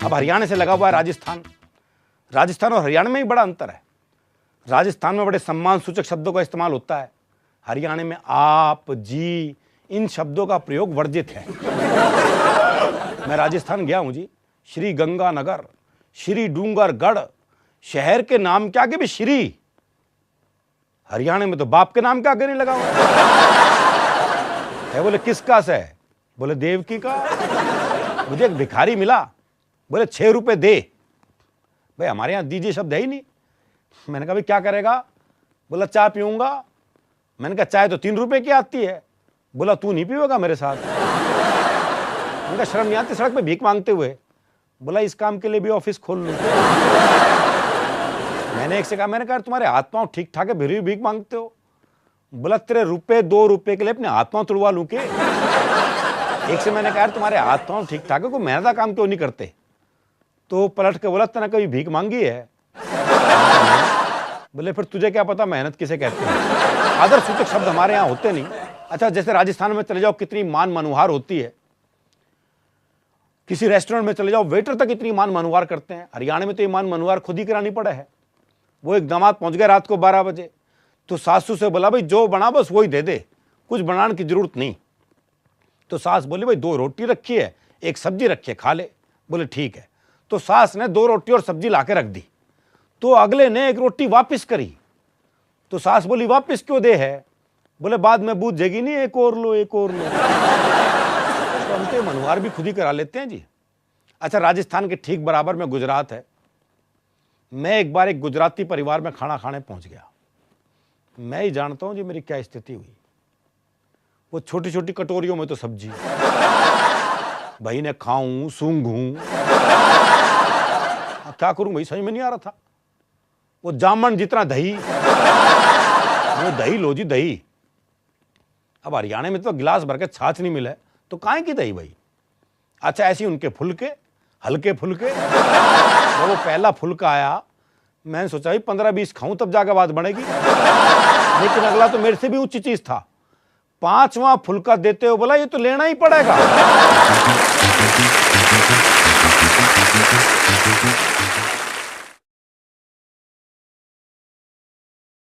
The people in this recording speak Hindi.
अब हरियाणा से लगा हुआ है राजस्थान। राजस्थान और हरियाणा में ही बड़ा अंतर है। राजस्थान में बड़े सम्मान सूचक शब्दों का इस्तेमाल होता है, हरियाणा में आप, जी, इन शब्दों का प्रयोग वर्जित है। मैं राजस्थान गया हूं जी, श्री गंगानगर, श्री डूंगरगढ़, शहर के नाम के आगे भी श्री। हरियाणा में तो बाप के नाम के आगे नहीं लगा हुआ है। बोले किसका से? बोले देवकी का। मुझे एक भिखारी मिला, बोले 6 रुपए दे। भाई हमारे यहां दीजिए शब्द है ही नहीं। मैंने कहा भाई क्या करेगा? बोला चाय पीऊंगा। मैंने कहा चाय तो 3 रुपए की आती है। बोला तू नहीं पीएगा मेरे साथ? मैंने कहा शर्म नहीं आती सड़क पे भीख मांगते हुए? बोला इस काम के लिए भी ऑफिस खोल लूं। मैंने एक से कहा, मैंने कहा तुम्हारे हाथ पांव ठीक ठाक है, फिर भी भीख मांगते हो? बोला तेरे रुपए 2 रुपए के लिए अपने हाथ पांव तुड़वा लूं के? एक से मैंने कहा तुम्हारे हाथ पांव ठीक ठाक है, कोई मेहनत का काम क्यों नहीं करते? तो पलट के बोला तेना कभी भीख मांगी है? बोले फिर तुझे क्या पता मेहनत किसे कहते हैं? आदर सूचक शब्द हमारे यहाँ होते नहीं। अच्छा, जैसे राजस्थान में चले जाओ कितनी मान मनुहार होती है, किसी रेस्टोरेंट में चले जाओ वेटर तक इतनी मान मनुहार करते हैं। हरियाणा में तो ये मान मनुहार खुद ही करानी पड़ा है। वो एक दामाद पहुंच गया रात को 12 बजे, तो सासू से बोला भाई जो बना बस वही दे दे, कुछ बनाने की जरूरत नहीं। तो सास बोली भाई 2 रोटी रखी है, 1 सब्जी रखी है, खा ले। बोले ठीक है। तो सास ने 2 रोटी और सब्जी लाके रख दी। तो अगले ने 1 रोटी वापस करी। तो सास बोली वापस क्यों दे है? बोले बाद में बूझ जाएगी नहीं, एक और लो, एक और लो। तो हम तो मनुहार भी खुद ही करा लेते हैं जी। अच्छा, राजस्थान के ठीक बराबर में गुजरात है। मैं एक बार एक गुजराती परिवार में खाना खाने पहुंच गया। मैं ही जानता हूं जी मेरी क्या स्थिति हुई। वो छोटी छोटी कटोरियों में तो सब्जी, भाई ने खाऊं सूंघूं, क्या करूं भाई, समझ में नहीं आ रहा था। वो जामन जितना दही, वो दही लो जी दही। अब हरियाणा में तो गिलास भर के छाछ नहीं मिले तो काहे की दही भाई। अच्छा, ऐसे उनके फुलके, हल्के फुलके। जब वो पहला फुलका आया, मैंने सोचा भाई 15-20 खाऊं तब जाकर बात बढ़ेगी, लेकिन अगला तो मेरे से भी ऊंची चीज था। 5वां फुलका देते हो बोला ये तो लेना ही पड़ेगा।